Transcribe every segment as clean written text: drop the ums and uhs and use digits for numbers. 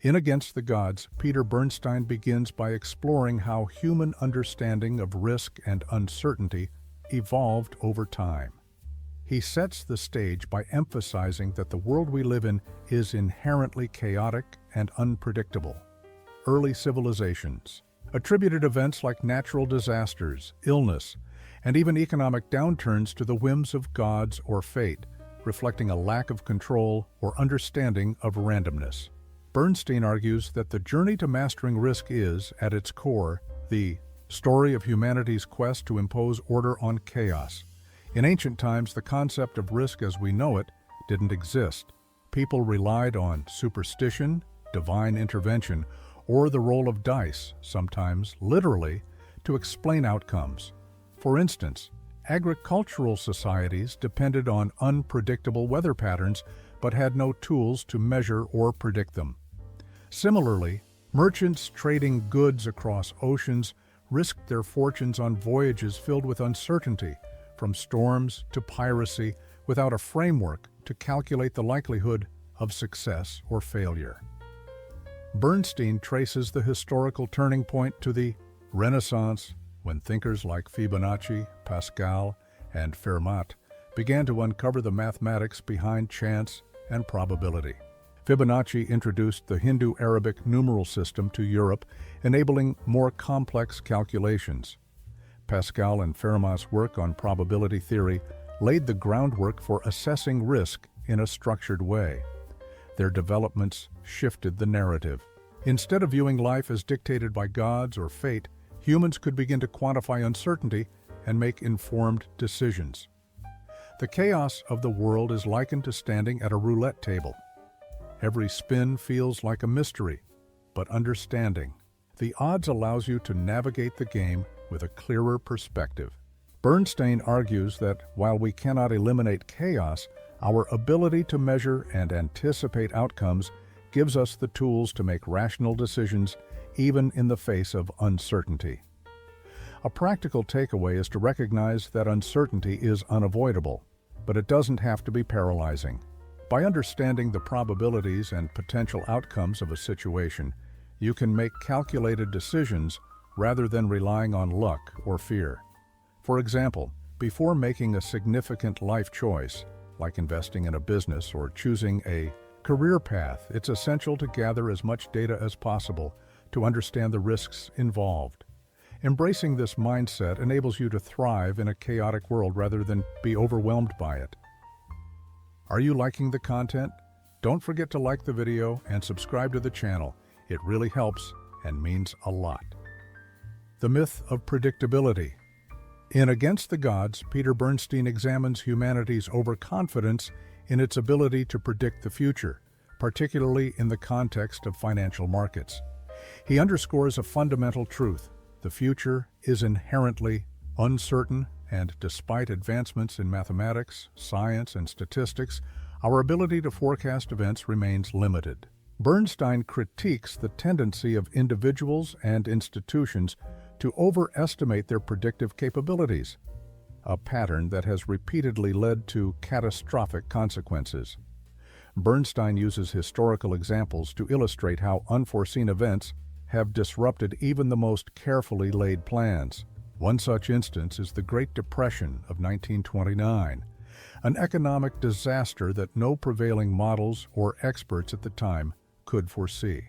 In Against the Gods, Peter Bernstein begins by exploring how human understanding of risk and uncertainty evolved over time. He sets the stage by emphasizing that the world we live in is inherently chaotic and unpredictable. Early civilizations attributed events like natural disasters, illness, and even economic downturns to the whims of gods or fate, reflecting a lack of control or understanding of randomness. Bernstein argues that the journey to mastering risk is, at its core, the story of humanity's quest to impose order on chaos. In ancient times, the concept of risk as we know it didn't exist. People relied on superstition, divine intervention, or the roll of dice, sometimes literally, to explain outcomes. For instance, agricultural societies depended on unpredictable weather patterns but had no tools to measure or predict them. Similarly, merchants trading goods across oceans risked their fortunes on voyages filled with uncertainty, from storms to piracy, without a framework to calculate the likelihood of success or failure. Bernstein traces the historical turning point to the Renaissance, when thinkers like Fibonacci, Pascal, and Fermat began to uncover the mathematics behind chance and probability. Fibonacci introduced the Hindu-Arabic numeral system to Europe, enabling more complex calculations. Pascal and Fermat's work on probability theory laid the groundwork for assessing risk in a structured way. Their developments shifted the narrative. Instead of viewing life as dictated by gods or fate, humans could begin to quantify uncertainty and make informed decisions. The chaos of the world is likened to standing at a roulette table. Every spin feels like a mystery, but understanding the odds allows you to navigate the game with a clearer perspective. Bernstein argues that while we cannot eliminate chaos, our ability to measure and anticipate outcomes gives us the tools to make rational decisions even in the face of uncertainty. A practical takeaway is to recognize that uncertainty is unavoidable, but it doesn't have to be paralyzing. By understanding the probabilities and potential outcomes of a situation, you can make calculated decisions rather than relying on luck or fear. For example, before making a significant life choice, like investing in a business or choosing a career path, it's essential to gather as much data as possible to understand the risks involved. Embracing this mindset enables you to thrive in a chaotic world rather than be overwhelmed by it. Are you liking the content? Don't forget to like the video and subscribe to the channel. It really helps and means a lot. The myth of predictability. In Against the Gods, Peter Bernstein examines humanity's overconfidence in its ability to predict the future, particularly in the context of financial markets. He underscores a fundamental truth: the future is inherently uncertain, and despite advancements in mathematics, science, and statistics, our ability to forecast events remains limited. Bernstein critiques the tendency of individuals and institutions to overestimate their predictive capabilities, a pattern that has repeatedly led to catastrophic consequences. Bernstein uses historical examples to illustrate how unforeseen events have disrupted even the most carefully laid plans. One such instance is the Great Depression of 1929, an economic disaster that no prevailing models or experts at the time could foresee.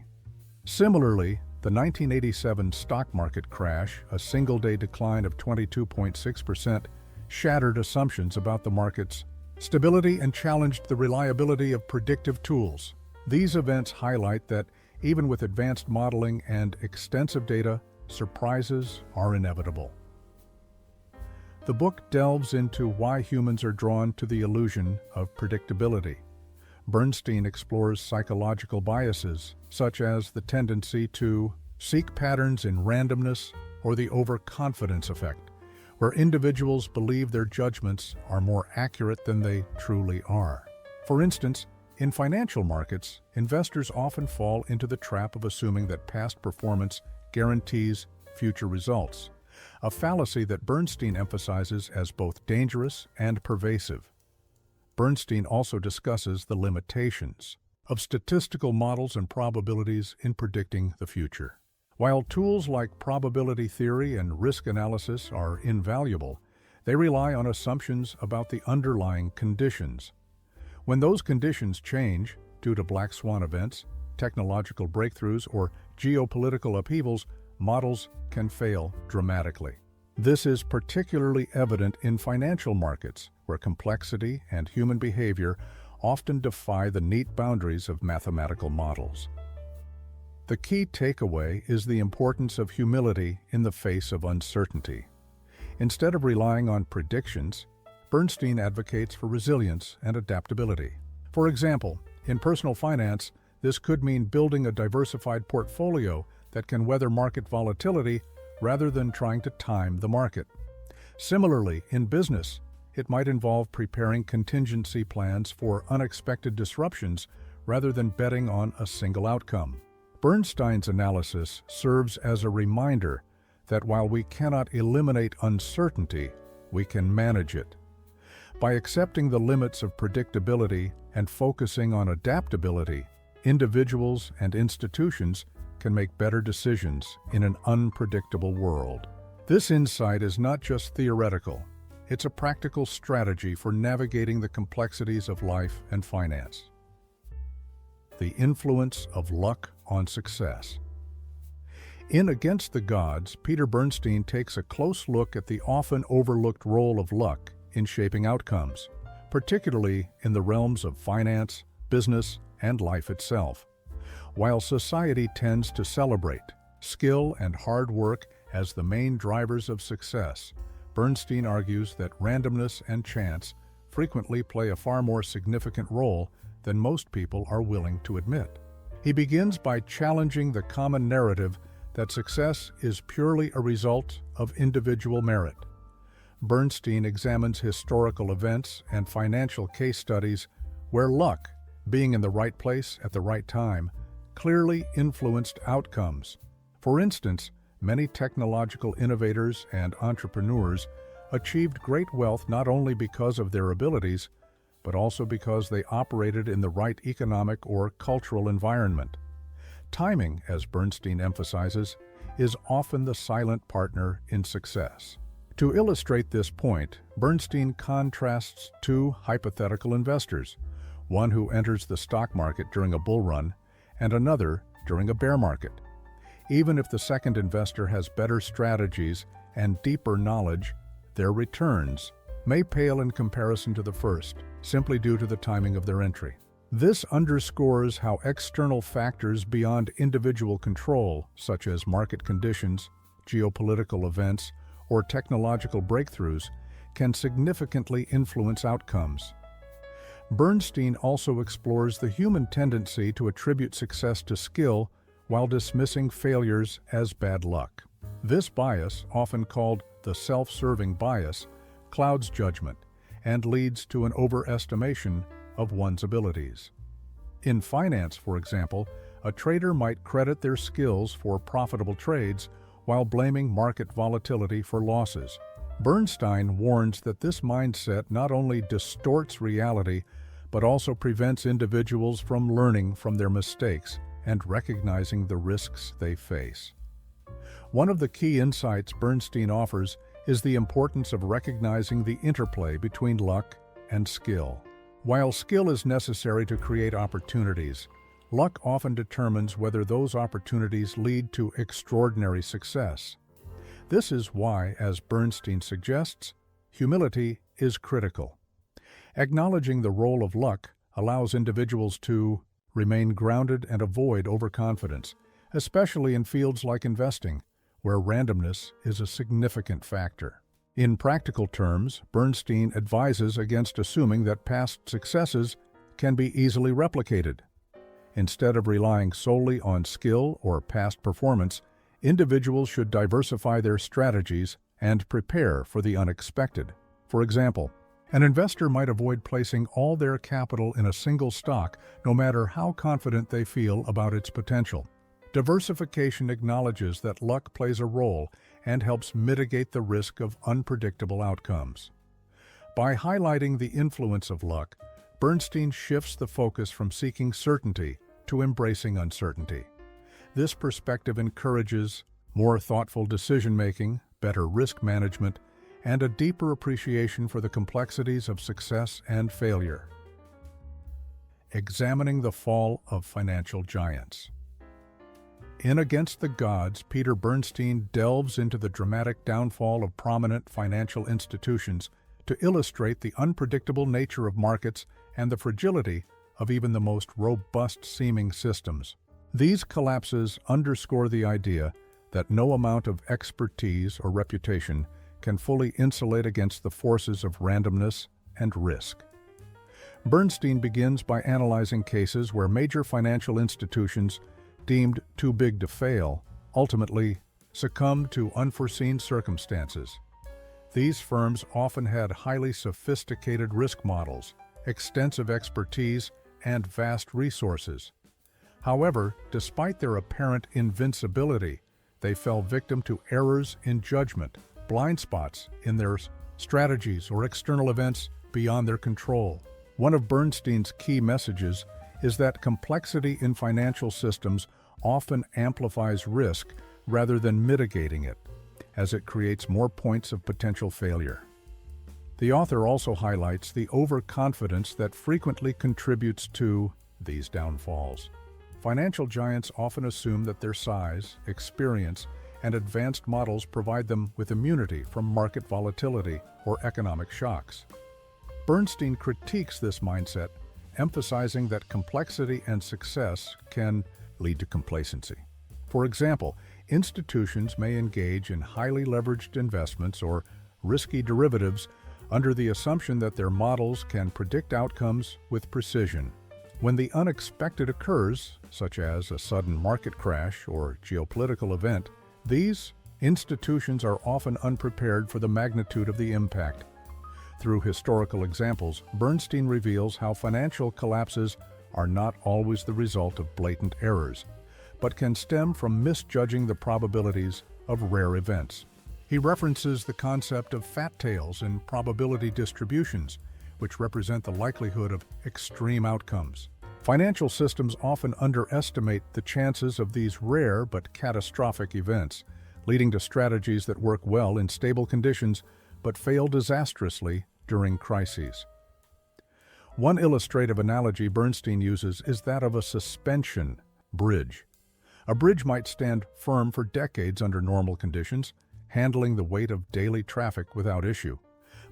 Similarly, the 1987 stock market crash, a single-day decline of 22.6%, shattered assumptions about the market's stability and challenged the reliability of predictive tools. These events highlight that, even with advanced modeling and extensive data, surprises are inevitable. The book delves into why humans are drawn to the illusion of predictability. Bernstein explores psychological biases, such as the tendency to seek patterns in randomness or the overconfidence effect, where individuals believe their judgments are more accurate than they truly are. For instance, in financial markets, investors often fall into the trap of assuming that past performance guarantees future results, a fallacy that Bernstein emphasizes as both dangerous and pervasive. Bernstein also discusses the limitations of statistical models and probabilities in predicting the future. While tools like probability theory and risk analysis are invaluable, they rely on assumptions about the underlying conditions. When those conditions change due to black swan events, technological breakthroughs, or geopolitical upheavals, models can fail dramatically. This is particularly evident in financial markets, where complexity and human behavior often defy the neat boundaries of mathematical models. The key takeaway is the importance of humility in the face of uncertainty. Instead of relying on predictions, Bernstein advocates for resilience and adaptability. For example, in personal finance, this could mean building a diversified portfolio that can weather market volatility rather than trying to time the market. Similarly, in business, it might involve preparing contingency plans for unexpected disruptions rather than betting on a single outcome. Bernstein's analysis serves as a reminder that while we cannot eliminate uncertainty, we can manage it. By accepting the limits of predictability and focusing on adaptability, individuals and institutions can make better decisions in an unpredictable world. This insight is not just theoretical. It's a practical strategy for navigating the complexities of life and finance. The influence of luck on success. In Against the Gods, Peter Bernstein takes a close look at the often overlooked role of luck in shaping outcomes, particularly in the realms of finance, business, and life itself. While society tends to celebrate skill and hard work as the main drivers of success, Bernstein argues that randomness and chance frequently play a far more significant role than most people are willing to admit. He begins by challenging the common narrative that success is purely a result of individual merit. Bernstein examines historical events and financial case studies where luck, being in the right place at the right time, clearly influenced outcomes. For instance, many technological innovators and entrepreneurs achieved great wealth not only because of their abilities, but also because they operated in the right economic or cultural environment. Timing, as Bernstein emphasizes, is often the silent partner in success. To illustrate this point, Bernstein contrasts two hypothetical investors, one who enters the stock market during a bull run and another during a bear market. Even if the second investor has better strategies and deeper knowledge, their returns may pale in comparison to the first, simply due to the timing of their entry. This underscores how external factors beyond individual control, such as market conditions, geopolitical events, or technological breakthroughs, can significantly influence outcomes. Bernstein also explores the human tendency to attribute success to skill while dismissing failures as bad luck. This bias, often called the self-serving bias, clouds judgment and leads to an overestimation of one's abilities. In finance, for example, a trader might credit their skills for profitable trades while blaming market volatility for losses. Bernstein warns that this mindset not only distorts reality, but also prevents individuals from learning from their mistakes and recognizing the risks they face. One of the key insights Bernstein offers is the importance of recognizing the interplay between luck and skill. While skill is necessary to create opportunities, luck often determines whether those opportunities lead to extraordinary success. This is why, as Bernstein suggests, humility is critical. Acknowledging the role of luck allows individuals to remain grounded and avoid overconfidence, especially in fields like investing, where randomness is a significant factor. In practical terms, Bernstein advises against assuming that past successes can be easily replicated. Instead of relying solely on skill or past performance, individuals should diversify their strategies and prepare for the unexpected. For example, an investor might avoid placing all their capital in a single stock, no matter how confident they feel about its potential. Diversification acknowledges that luck plays a role and helps mitigate the risk of unpredictable outcomes. By highlighting the influence of luck, Bernstein shifts the focus from seeking certainty to embracing uncertainty. This perspective encourages more thoughtful decision-making, better risk management, and a deeper appreciation for the complexities of success and failure. Examining the fall of financial giants. In Against the Gods, Peter Bernstein delves into the dramatic downfall of prominent financial institutions to illustrate the unpredictable nature of markets and the fragility of even the most robust-seeming systems. These collapses underscore the idea that no amount of expertise or reputation can fully insulate against the forces of randomness and risk. Bernstein begins by analyzing cases where major financial institutions deemed too big to fail ultimately succumbed to unforeseen circumstances. These firms often had highly sophisticated risk models, extensive expertise, and vast resources. However, despite their apparent invincibility, they fell victim to errors in judgment, blind spots in their strategies, or external events beyond their control. One of Bernstein's key messages is that complexity in financial systems often amplifies risk rather than mitigating it, as it creates more points of potential failure. The author also highlights the overconfidence that frequently contributes to these downfalls. Financial giants often assume that their size, experience, and advanced models provide them with immunity from market volatility or economic shocks. Bernstein critiques this mindset, emphasizing that complexity and success can lead to complacency. For example, institutions may engage in highly leveraged investments or risky derivatives under the assumption that their models can predict outcomes with precision. When the unexpected occurs, such as a sudden market crash or geopolitical event, these institutions are often unprepared for the magnitude of the impact. Through historical examples, Bernstein reveals how financial collapses are not always the result of blatant errors, but can stem from misjudging the probabilities of rare events. He references the concept of fat tails in probability distributions, which represent the likelihood of extreme outcomes. Financial systems often underestimate the chances of these rare but catastrophic events, leading to strategies that work well in stable conditions but fail disastrously during crises. One illustrative analogy Bernstein uses is that of a suspension bridge. A bridge might stand firm for decades under normal conditions, handling the weight of daily traffic without issue.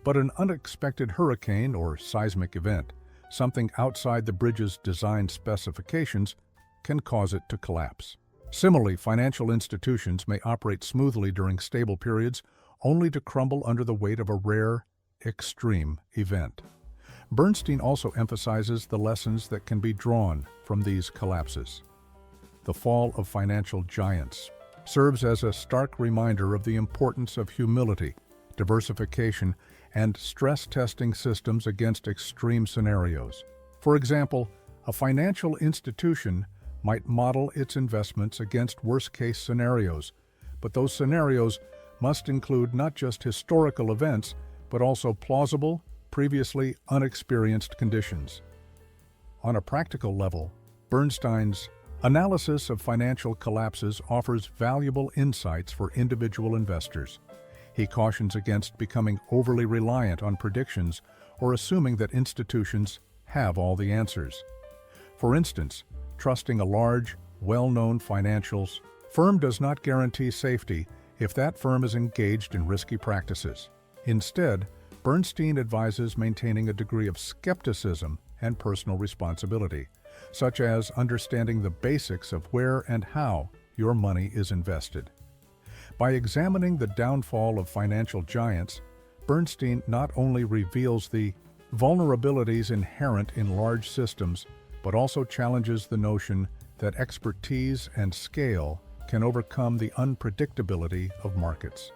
But an unexpected hurricane or seismic event, something outside the bridge's design specifications, can cause it to collapse. Similarly, financial institutions may operate smoothly during stable periods, only to crumble under the weight of a rare, extreme event. Bernstein also emphasizes the lessons that can be drawn from these collapses. The fall of financial giants serves as a stark reminder of the importance of humility, diversification, and stress testing systems against extreme scenarios. For example, a financial institution might model its investments against worst-case scenarios, but those scenarios must include not just historical events, but also plausible, previously unexperienced conditions. On a practical level, Bernstein's analysis of financial collapses offers valuable insights for individual investors. He cautions against becoming overly reliant on predictions or assuming that institutions have all the answers. For instance, trusting a large, well-known financial firm does not guarantee safety if that firm is engaged in risky practices. Instead, Bernstein advises maintaining a degree of skepticism and personal responsibility, such as understanding the basics of where and how your money is invested. By examining the downfall of financial giants, Bernstein not only reveals the vulnerabilities inherent in large systems, but also challenges the notion that expertise and scale can overcome the unpredictability of markets.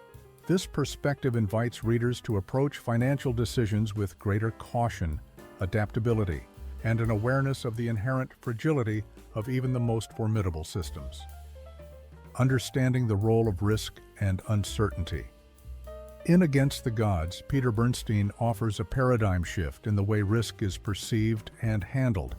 This perspective invites readers to approach financial decisions with greater caution, adaptability, and an awareness of the inherent fragility of even the most formidable systems. Understanding the role of risk and uncertainty. In Against the Gods, Peter Bernstein offers a paradigm shift in the way risk is perceived and handled.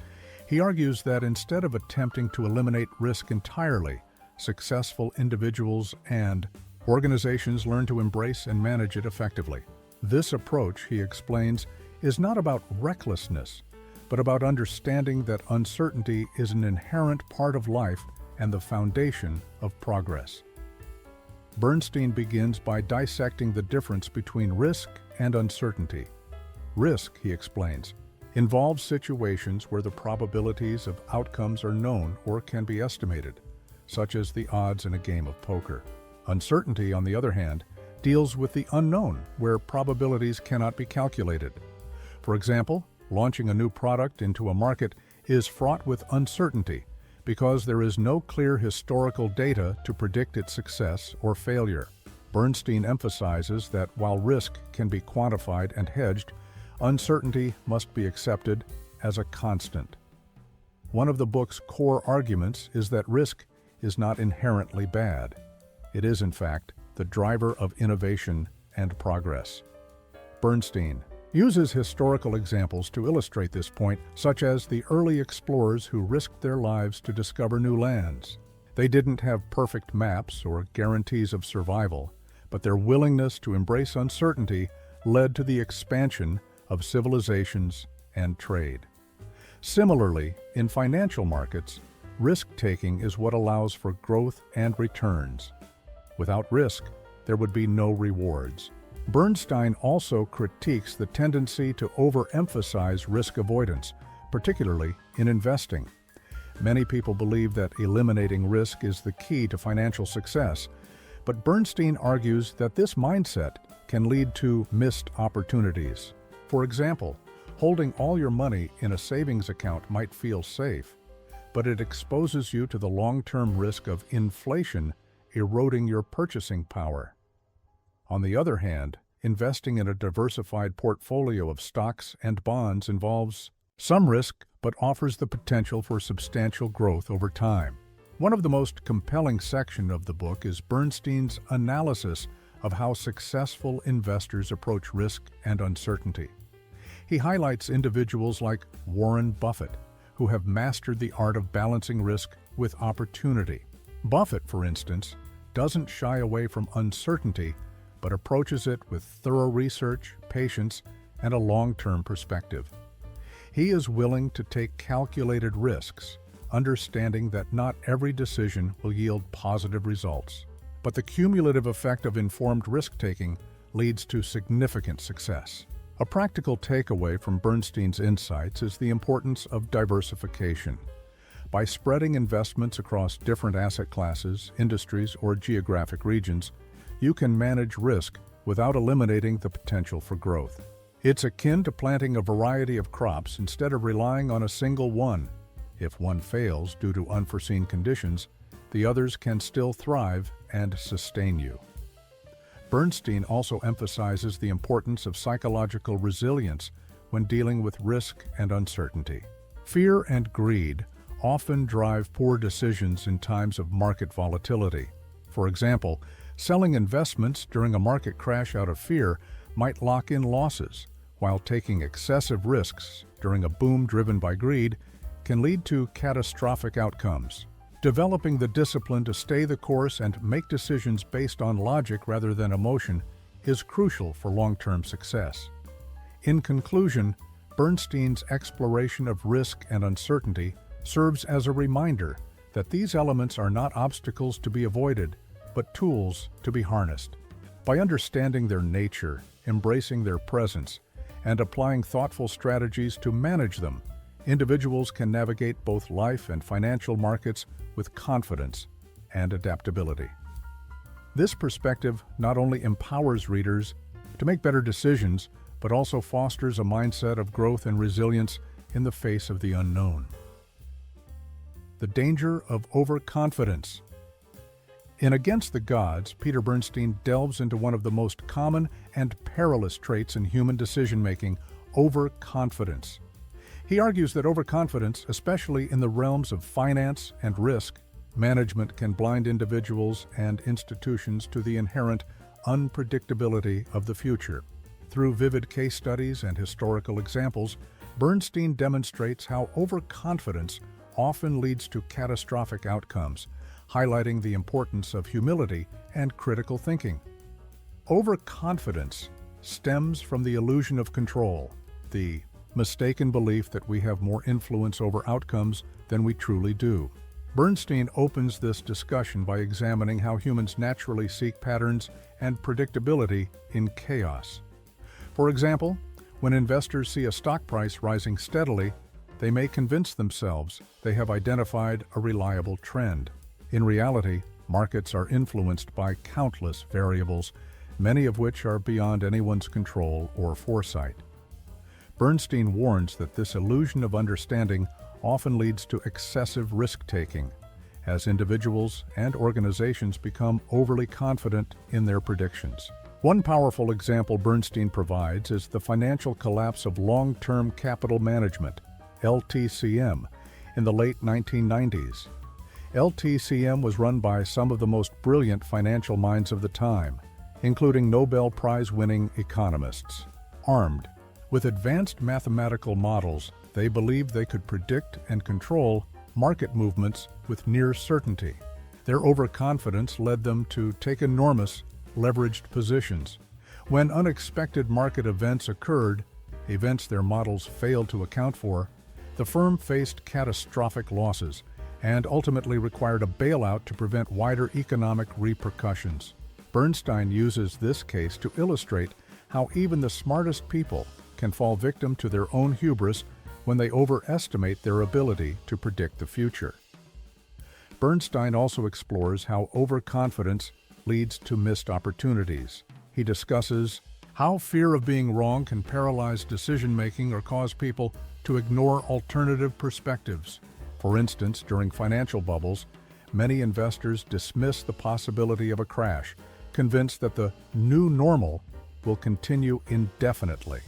He argues that instead of attempting to eliminate risk entirely, successful individuals and organizations learn to embrace and manage it effectively. This approach, he explains, is not about recklessness, but about understanding that uncertainty is an inherent part of life and the foundation of progress. Bernstein begins by dissecting the difference between risk and uncertainty. Risk, he explains, involves situations where the probabilities of outcomes are known or can be estimated, such as the odds in a game of poker. Uncertainty, on the other hand, deals with the unknown, where probabilities cannot be calculated. For example, launching a new product into a market is fraught with uncertainty because there is no clear historical data to predict its success or failure. Bernstein emphasizes that while risk can be quantified and hedged, uncertainty must be accepted as a constant. One of the book's core arguments is that risk is not inherently bad. It is, in fact, the driver of innovation and progress. Bernstein uses historical examples to illustrate this point, such as the early explorers who risked their lives to discover new lands. They didn't have perfect maps or guarantees of survival, but their willingness to embrace uncertainty led to the expansion of civilizations and trade. Similarly, in financial markets, risk-taking is what allows for growth and returns. Without risk, there would be no rewards. Bernstein also critiques the tendency to overemphasize risk avoidance, particularly in investing. Many people believe that eliminating risk is the key to financial success, but Bernstein argues that this mindset can lead to missed opportunities. For example, holding all your money in a savings account might feel safe, but it exposes you to the long-term risk of inflation eroding your purchasing power. On the other hand, investing in a diversified portfolio of stocks and bonds involves some risk but offers the potential for substantial growth over time. One of the most compelling sections of the book is Bernstein's analysis of how successful investors approach risk and uncertainty. He highlights individuals like Warren Buffett, who have mastered the art of balancing risk with opportunity. Buffett, for instance, doesn't shy away from uncertainty, but approaches it with thorough research, patience, and a long-term perspective. He is willing to take calculated risks, understanding that not every decision will yield positive results. But the cumulative effect of informed risk-taking leads to significant success. A practical takeaway from Bernstein's insights is the importance of diversification. By spreading investments across different asset classes, industries, or geographic regions, you can manage risk without eliminating the potential for growth. It's akin to planting a variety of crops instead of relying on a single one. If one fails due to unforeseen conditions, the others can still thrive and sustain you. Bernstein also emphasizes the importance of psychological resilience when dealing with risk and uncertainty. Fear and greed often drive poor decisions in times of market volatility. For example, selling investments during a market crash out of fear might lock in losses, while taking excessive risks during a boom driven by greed can lead to catastrophic outcomes. Developing the discipline to stay the course and make decisions based on logic rather than emotion is crucial for long-term success. In conclusion, Bernstein's exploration of risk and uncertainty serves as a reminder that these elements are not obstacles to be avoided, but tools to be harnessed. By understanding their nature, embracing their presence, and applying thoughtful strategies to manage them, individuals can navigate both life and financial markets with confidence and adaptability. This perspective not only empowers readers to make better decisions, but also fosters a mindset of growth and resilience in the face of the unknown. The danger of overconfidence. In Against the Gods, Peter Bernstein delves into one of the most common and perilous traits in human decision-making, overconfidence. He argues that overconfidence, especially in the realms of finance and risk management, can blind individuals and institutions to the inherent unpredictability of the future. Through vivid case studies and historical examples, Bernstein demonstrates how overconfidence often leads to catastrophic outcomes, highlighting the importance of humility and critical thinking. Overconfidence stems from the illusion of control, the mistaken belief that we have more influence over outcomes than we truly do. Bernstein opens this discussion by examining how humans naturally seek patterns and predictability in chaos. For example, when investors see a stock price rising steadily, they may convince themselves they have identified a reliable trend. In reality, markets are influenced by countless variables, many of which are beyond anyone's control or foresight. Bernstein warns that this illusion of understanding often leads to excessive risk-taking, as individuals and organizations become overly confident in their predictions. One powerful example Bernstein provides is the financial collapse of long-term capital management, LTCM, in the late 1990s. LTCM was run by some of the most brilliant financial minds of the time, including Nobel Prize-winning economists. Armed with advanced mathematical models, they believed they could predict and control market movements with near certainty. Their overconfidence led them to take enormous, leveraged positions. When unexpected market events occurred, events their models failed to account for, the firm faced catastrophic losses and ultimately required a bailout to prevent wider economic repercussions. Bernstein uses this case to illustrate how even the smartest people can fall victim to their own hubris when they overestimate their ability to predict the future. Bernstein also explores how overconfidence leads to missed opportunities. He discusses how fear of being wrong can paralyze decision-making or cause people to ignore alternative perspectives. For instance, during financial bubbles, many investors dismiss the possibility of a crash, convinced that the new normal will continue indefinitely.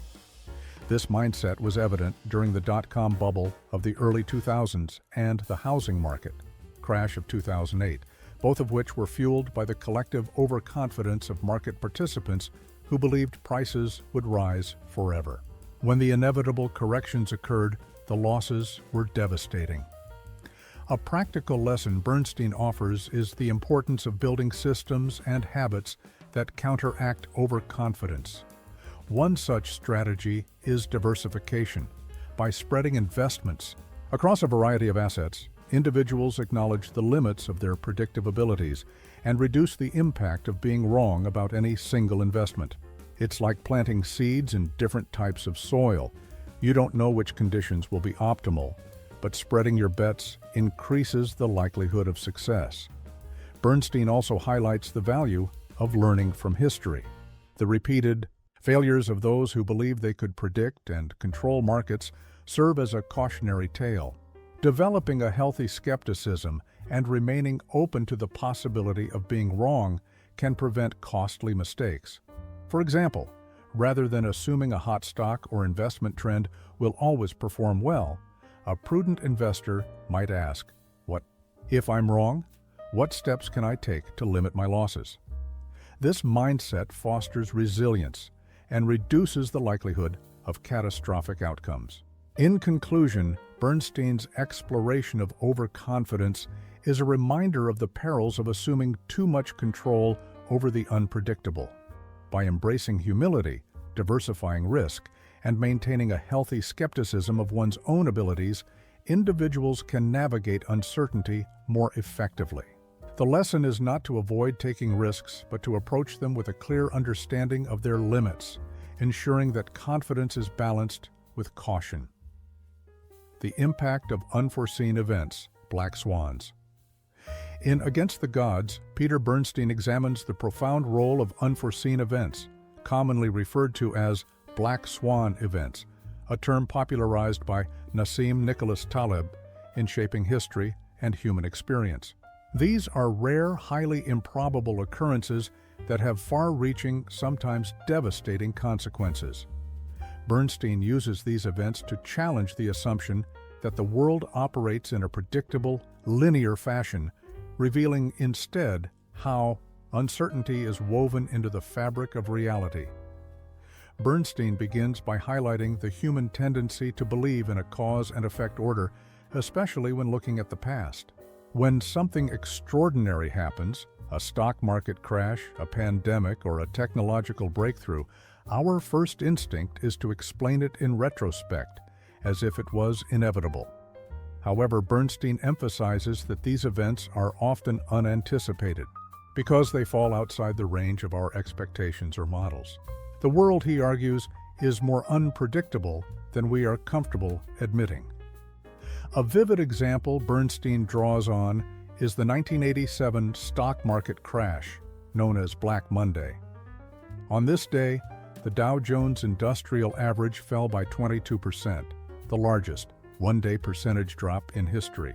This mindset was evident during the dot-com bubble of the early 2000s and the housing market crash of 2008, both of which were fueled by the collective overconfidence of market participants who believed prices would rise forever. When the inevitable corrections occurred, the losses were devastating. A practical lesson Bernstein offers is the importance of building systems and habits that counteract overconfidence. One such strategy is diversification. By spreading investments across a variety of assets, individuals acknowledge the limits of their predictive abilities and reduce the impact of being wrong about any single investment. It's like planting seeds in different types of soil. You don't know which conditions will be optimal, but spreading your bets increases the likelihood of success. Bernstein also highlights the value of learning from history. The repeated failures of those who believe they could predict and control markets serve as a cautionary tale. Developing a healthy skepticism and remaining open to the possibility of being wrong can prevent costly mistakes. For example, rather than assuming a hot stock or investment trend will always perform well, a prudent investor might ask, if I'm wrong, what steps can I take to limit my losses? This mindset fosters resilience and reduces the likelihood of catastrophic outcomes. In conclusion, Bernstein's exploration of overconfidence is a reminder of the perils of assuming too much control over the unpredictable. By embracing humility, diversifying risk, and maintaining a healthy skepticism of one's own abilities, individuals can navigate uncertainty more effectively. The lesson is not to avoid taking risks, but to approach them with a clear understanding of their limits, ensuring that confidence is balanced with caution. The impact of unforeseen events, black swans. In Against the Gods, Peter Bernstein examines the profound role of unforeseen events, commonly referred to as black swan events, a term popularized by Nassim Nicholas Taleb in shaping history and human experience. These are rare, highly improbable occurrences that have far-reaching, sometimes devastating consequences. Bernstein uses these events to challenge the assumption that the world operates in a predictable, linear fashion, revealing instead how Uncertainty is woven into the fabric of reality. Bernstein begins by highlighting the human tendency to believe in a cause and effect order, especially when looking at the past. When something extraordinary happens, a stock market crash, a pandemic, or a technological breakthrough, our first instinct is to explain it in retrospect, as if it was inevitable. However, Bernstein emphasizes that these events are often unanticipated, because they fall outside the range of our expectations or models. The world, he argues, is more unpredictable than we are comfortable admitting. A vivid example Bernstein draws on is the 1987 stock market crash, known as Black Monday. On this day, the Dow Jones Industrial Average fell by 22%, the largest one-day percentage drop in history.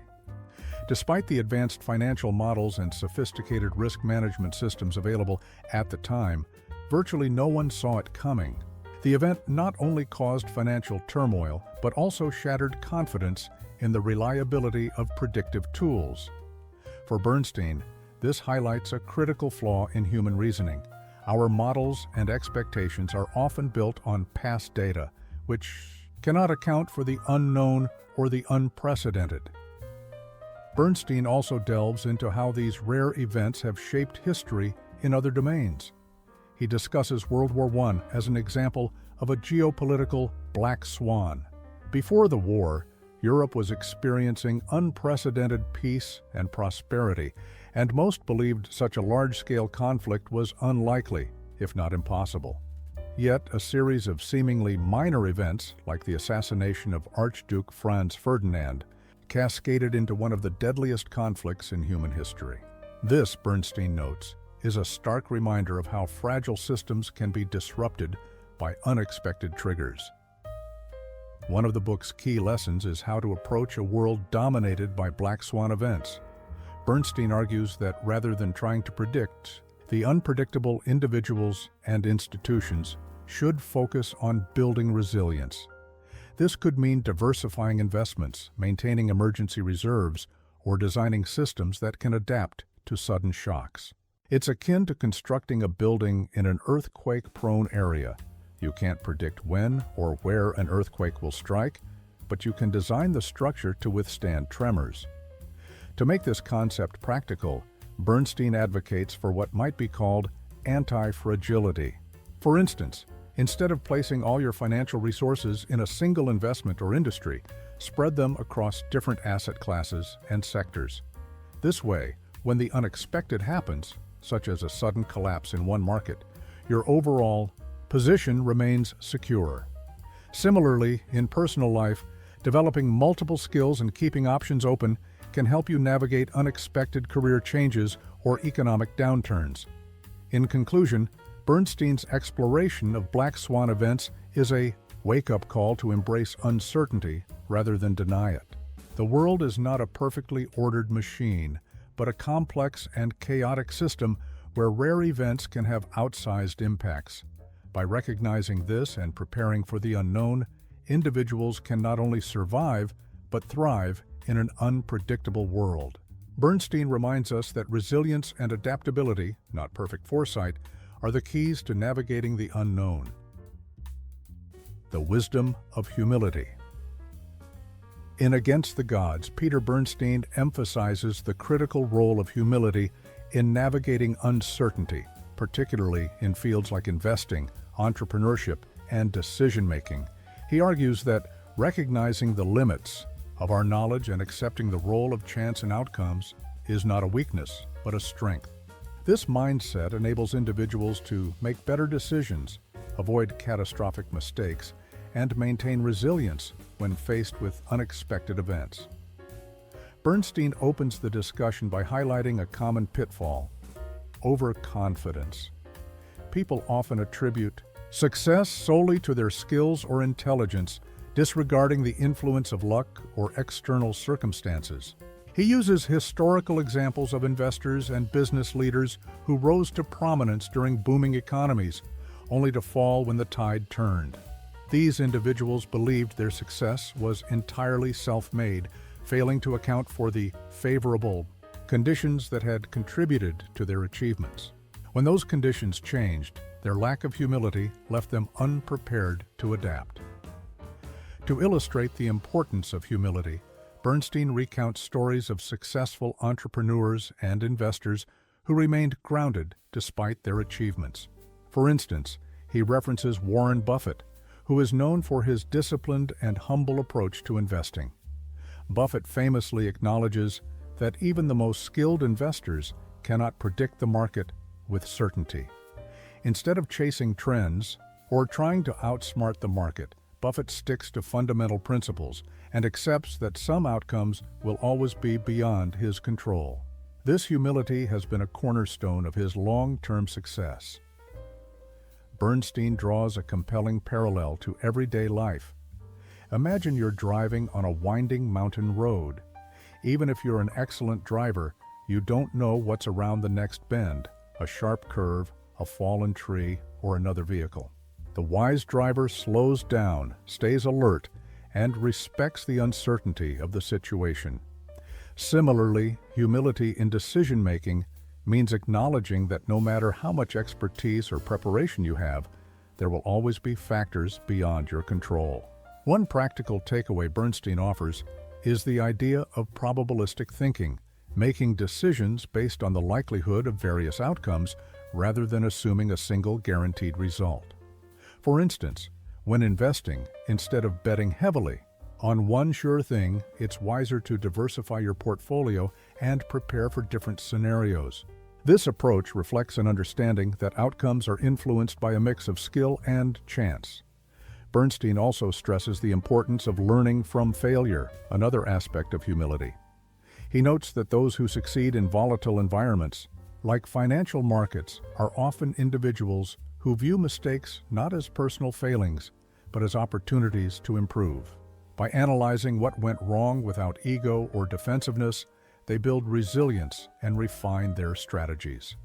Despite the advanced financial models and sophisticated risk management systems available at the time, virtually no one saw it coming. The event not only caused financial turmoil, but also shattered confidence in the reliability of predictive tools. For Bernstein, this highlights a critical flaw in human reasoning. Our models and expectations are often built on past data, which cannot account for the unknown or the unprecedented. Bernstein also delves into how these rare events have shaped history in other domains. He discusses World War I as an example of a geopolitical black swan. Before the war, Europe was experiencing unprecedented peace and prosperity, and most believed such a large-scale conflict was unlikely, if not impossible. Yet, a series of seemingly minor events, like the assassination of Archduke Franz Ferdinand, cascaded into one of the deadliest conflicts in human history. This, Bernstein notes, is a stark reminder of how fragile systems can be disrupted by unexpected triggers. One of the book's key lessons is how to approach a world dominated by black swan events. Bernstein argues that rather than trying to predict, the unpredictable individuals and institutions should focus on building resilience. This could mean diversifying investments, maintaining emergency reserves, or designing systems that can adapt to sudden shocks. It's akin to constructing a building in an earthquake-prone area. You can't predict when or where an earthquake will strike, but you can design the structure to withstand tremors. To make this concept practical, Bernstein advocates for what might be called anti-fragility. For instance, instead of placing all your financial resources in a single investment or industry, spread them across different asset classes and sectors. This way, when the unexpected happens, such as a sudden collapse in one market, your overall position remains secure. Similarly, in personal life, developing multiple skills and keeping options open can help you navigate unexpected career changes or economic downturns. In conclusion, Bernstein's exploration of black swan events is a wake-up call to embrace uncertainty rather than deny it. The world is not a perfectly ordered machine, but a complex and chaotic system where rare events can have outsized impacts. By recognizing this and preparing for the unknown, individuals can not only survive, but thrive in an unpredictable world. Bernstein reminds us that resilience and adaptability, not perfect foresight, are the keys to navigating the unknown. The wisdom of humility. In Against the Gods, Peter Bernstein emphasizes the critical role of humility in navigating uncertainty, particularly in fields like investing, entrepreneurship, and decision-making. He argues that recognizing the limits of our knowledge and accepting the role of chance and outcomes is not a weakness, but a strength. This mindset enables individuals to make better decisions, avoid catastrophic mistakes, and maintain resilience when faced with unexpected events. Bernstein opens the discussion by highlighting a common pitfall: overconfidence. People often attribute success solely to their skills or intelligence, disregarding the influence of luck or external circumstances. He uses historical examples of investors and business leaders who rose to prominence during booming economies, only to fall when the tide turned. These individuals believed their success was entirely self-made, failing to account for the favorable conditions that had contributed to their achievements. When those conditions changed, their lack of humility left them unprepared to adapt. To illustrate the importance of humility, Bernstein recounts stories of successful entrepreneurs and investors who remained grounded despite their achievements. For instance, he references Warren Buffett, who is known for his disciplined and humble approach to investing. Buffett famously acknowledges that even the most skilled investors cannot predict the market with certainty. Instead of chasing trends or trying to outsmart the market, Buffett sticks to fundamental principles and accepts that some outcomes will always be beyond his control. This humility has been a cornerstone of his long-term success. Bernstein draws a compelling parallel to everyday life. Imagine you're driving on a winding mountain road. Even if you're an excellent driver, you don't know what's around the next bend, a sharp curve, a fallen tree, or another vehicle. The wise driver slows down, stays alert, and respects the uncertainty of the situation. Similarly, humility in decision-making means acknowledging that no matter how much expertise or preparation you have, there will always be factors beyond your control. One practical takeaway Bernstein offers is the idea of probabilistic thinking, making decisions based on the likelihood of various outcomes rather than assuming a single guaranteed result. For instance, when investing, instead of betting heavily on one sure thing, it's wiser to diversify your portfolio and prepare for different scenarios. This approach reflects an understanding that outcomes are influenced by a mix of skill and chance. Bernstein also stresses the importance of learning from failure, another aspect of humility. He notes that those who succeed in volatile environments, like financial markets, are often individuals who view mistakes not as personal failings, but as opportunities to improve. By analyzing what went wrong without ego or defensiveness, they build resilience and refine their strategies.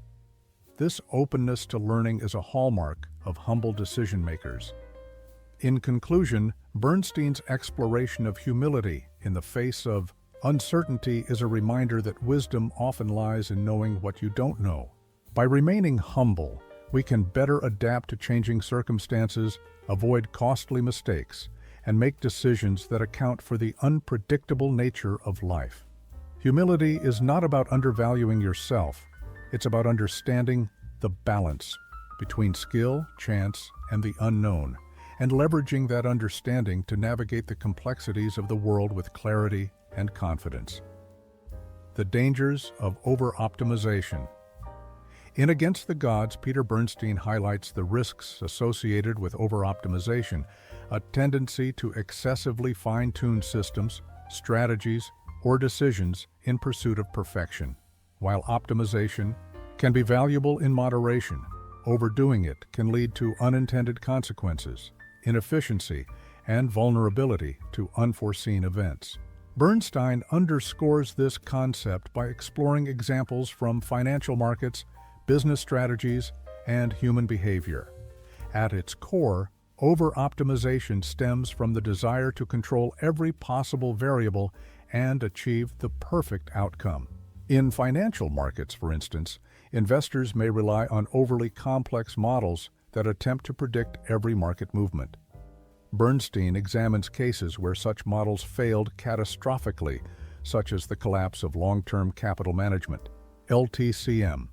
This openness to learning is a hallmark of humble decision-makers. In conclusion, Bernstein's exploration of humility in the face of uncertainty is a reminder that wisdom often lies in knowing what you don't know. By remaining humble, we can better adapt to changing circumstances, avoid costly mistakes, and make decisions that account for the unpredictable nature of life. Humility is not about undervaluing yourself. It's about understanding the balance between skill, chance, and the unknown, and leveraging that understanding to navigate the complexities of the world with clarity and confidence. The dangers of over-optimization. In Against the Gods, Peter Bernstein highlights the risks associated with over-optimization, a tendency to excessively fine-tune systems, strategies, or decisions in pursuit of perfection. While optimization can be valuable in moderation, overdoing it can lead to unintended consequences, inefficiency, and vulnerability to unforeseen events. Bernstein underscores this concept by exploring examples from financial markets, business strategies, and human behavior. At its core, over-optimization stems from the desire to control every possible variable and achieve the perfect outcome. In financial markets, for instance, investors may rely on overly complex models that attempt to predict every market movement. Bernstein examines cases where such models failed catastrophically, such as the collapse of long-term capital management, LTCM.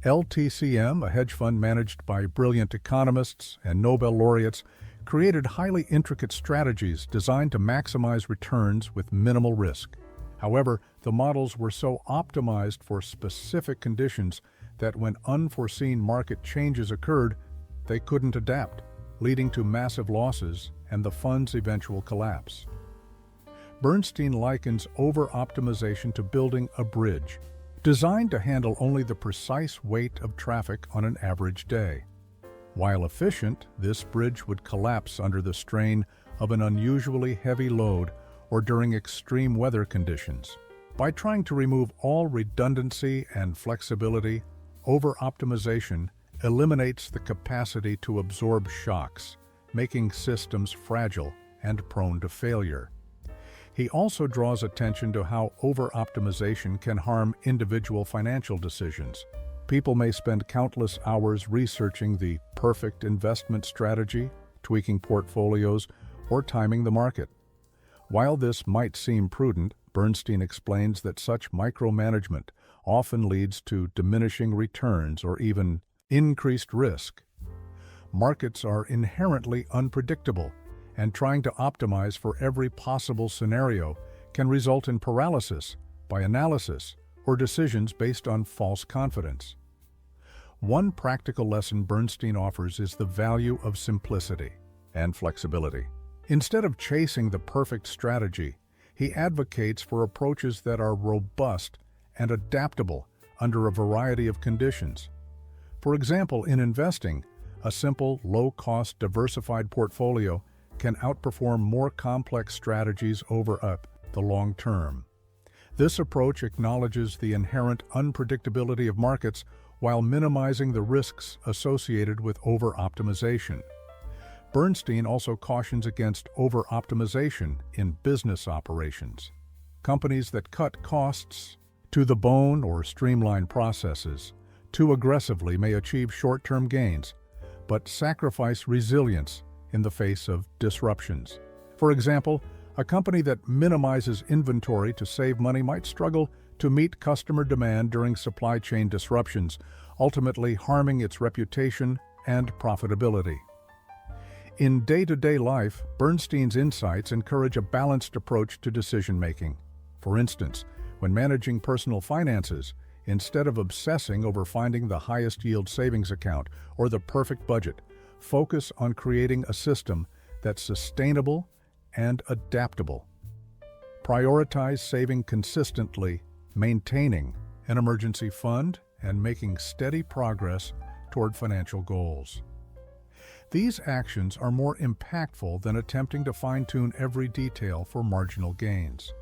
LTCM, a hedge fund managed by brilliant economists and Nobel laureates, created highly intricate strategies designed to maximize returns with minimal risk. However, the models were so optimized for specific conditions that when unforeseen market changes occurred, they couldn't adapt, leading to massive losses and the fund's eventual collapse. Bernstein likens over-optimization to building a bridge, designed to handle only the precise weight of traffic on an average day. While efficient, this bridge would collapse under the strain of an unusually heavy load or during extreme weather conditions. By trying to remove all redundancy and flexibility, over-optimization eliminates the capacity to absorb shocks, making systems fragile and prone to failure. He also draws attention to how over-optimization can harm individual financial decisions. People may spend countless hours researching the perfect investment strategy, tweaking portfolios, or timing the market. While this might seem prudent, Bernstein explains that such micromanagement often leads to diminishing returns or even increased risk. Markets are inherently unpredictable, and trying to optimize for every possible scenario can result in paralysis by analysis or decisions based on false confidence. One practical lesson Bernstein offers is the value of simplicity and flexibility. Instead of chasing the perfect strategy, he advocates for approaches that are robust and adaptable under a variety of conditions. For example, in investing, a simple, low-cost, diversified portfolio can outperform more complex strategies over the long term. This approach acknowledges the inherent unpredictability of markets while minimizing the risks associated with over-optimization. Bernstein also cautions against over-optimization in business operations. Companies that cut costs to the bone or streamline processes too aggressively may achieve short-term gains, but sacrifice resilience in the face of disruptions. For example, a company that minimizes inventory to save money might struggle to meet customer demand during supply chain disruptions, ultimately harming its reputation and profitability. In day-to-day life, Bernstein's insights encourage a balanced approach to decision-making. For instance, when managing personal finances, instead of obsessing over finding the highest yield savings account or the perfect budget, focus on creating a system that's sustainable and adaptable. Prioritize saving consistently, maintaining an emergency fund, and making steady progress toward financial goals. These actions are more impactful than attempting to fine-tune every detail for marginal gains.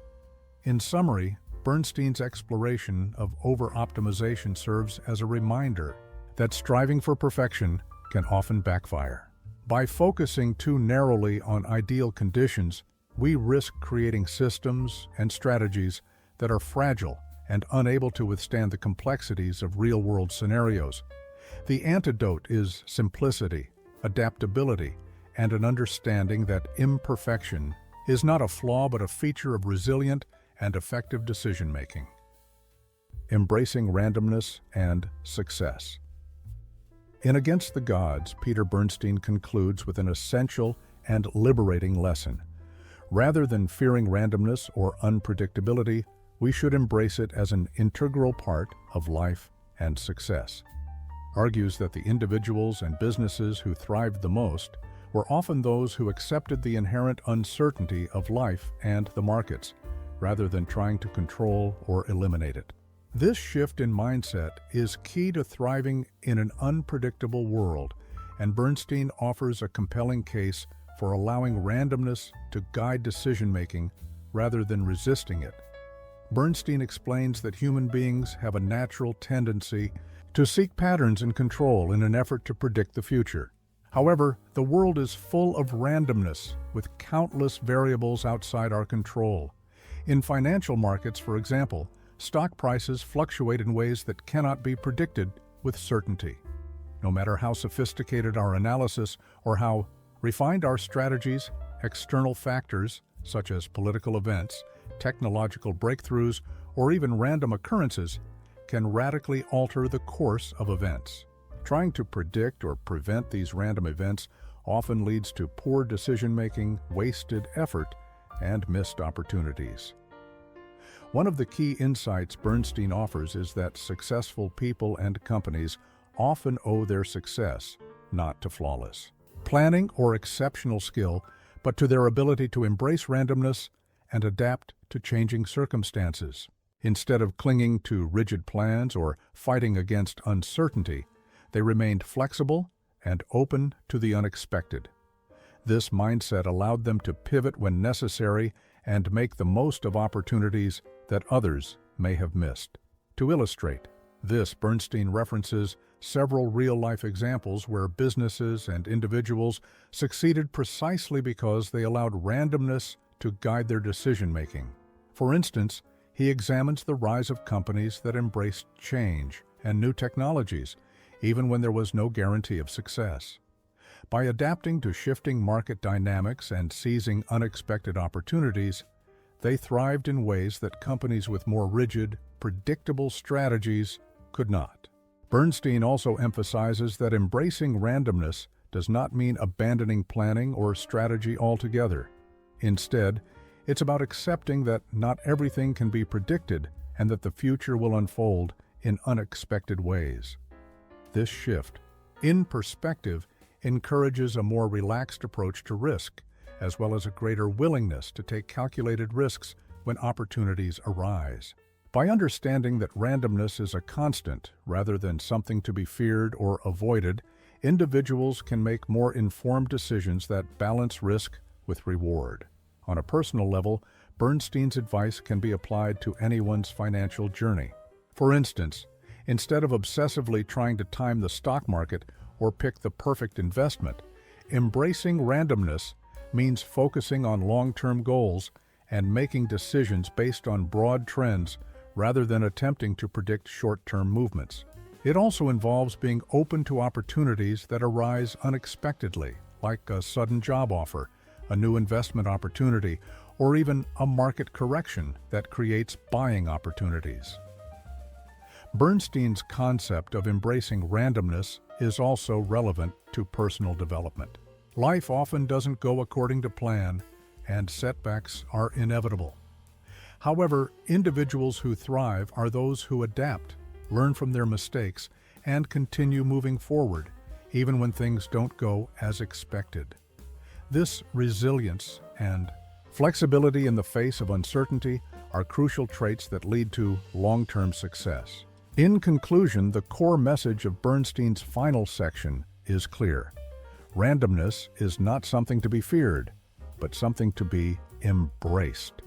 In summary, Bernstein's exploration of over-optimization serves as a reminder that striving for perfection can often backfire. By focusing too narrowly on ideal conditions, we risk creating systems and strategies that are fragile and unable to withstand the complexities of real-world scenarios. The antidote is simplicity, adaptability, and an understanding that imperfection is not a flaw but a feature of resilient and effective decision-making. Embracing randomness and success. In Against the Gods, Peter Bernstein concludes with an essential and liberating lesson. Rather than fearing randomness or unpredictability, we should embrace it as an integral part of life and success. Argues that the individuals and businesses who thrived the most were often those who accepted the inherent uncertainty of life and the markets, rather than trying to control or eliminate it. This shift in mindset is key to thriving in an unpredictable world, and Bernstein offers a compelling case for allowing randomness to guide decision-making rather than resisting it. Bernstein explains that human beings have a natural tendency to seek patterns and control in an effort to predict the future. However, the world is full of randomness, with countless variables outside our control. In financial markets, for example, stock prices fluctuate in ways that cannot be predicted with certainty. No matter how sophisticated our analysis or how refined our strategies, external factors such as political events, technological breakthroughs, or even random occurrences can radically alter the course of events. Trying to predict or prevent these random events often leads to poor decision-making, wasted effort, and missed opportunities. One of the key insights Bernstein offers is that successful people and companies often owe their success not to flawless planning or exceptional skill, but to their ability to embrace randomness and adapt to changing circumstances. Instead of clinging to rigid plans or fighting against uncertainty, they remained flexible and open to the unexpected. This mindset allowed them to pivot when necessary and make the most of opportunities that others may have missed. To illustrate this, Bernstein references several real-life examples where businesses and individuals succeeded precisely because they allowed randomness to guide their decision-making. For instance, he examines the rise of companies that embraced change and new technologies, even when there was no guarantee of success. By adapting to shifting market dynamics and seizing unexpected opportunities, they thrived in ways that companies with more rigid, predictable strategies could not. Bernstein also emphasizes that embracing randomness does not mean abandoning planning or strategy altogether. Instead, it's about accepting that not everything can be predicted and that the future will unfold in unexpected ways. This shift in perspective encourages a more relaxed approach to risk, as well as a greater willingness to take calculated risks when opportunities arise. By understanding that randomness is a constant rather than something to be feared or avoided, individuals can make more informed decisions that balance risk with reward. On a personal level, Bernstein's advice can be applied to anyone's financial journey. For instance, instead of obsessively trying to time the stock market or pick the perfect investment, embracing randomness means focusing on long-term goals and making decisions based on broad trends rather than attempting to predict short-term movements. It also involves being open to opportunities that arise unexpectedly, like a sudden job offer, a new investment opportunity, or even a market correction that creates buying opportunities. Bernstein's concept of embracing randomness is also relevant to personal development. Life often doesn't go according to plan, and setbacks are inevitable. However, individuals who thrive are those who adapt, learn from their mistakes, and continue moving forward, even when things don't go as expected. This resilience and flexibility in the face of uncertainty are crucial traits that lead to long-term success. In conclusion, the core message of Bernstein's final section is clear. Randomness is not something to be feared, but something to be embraced.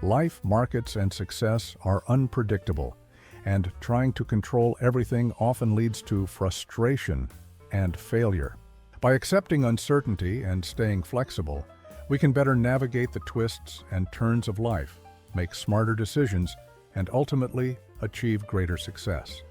Life, markets, and success are unpredictable, and trying to control everything often leads to frustration and failure. By accepting uncertainty and staying flexible, we can better navigate the twists and turns of life, make smarter decisions, and ultimately achieve greater success.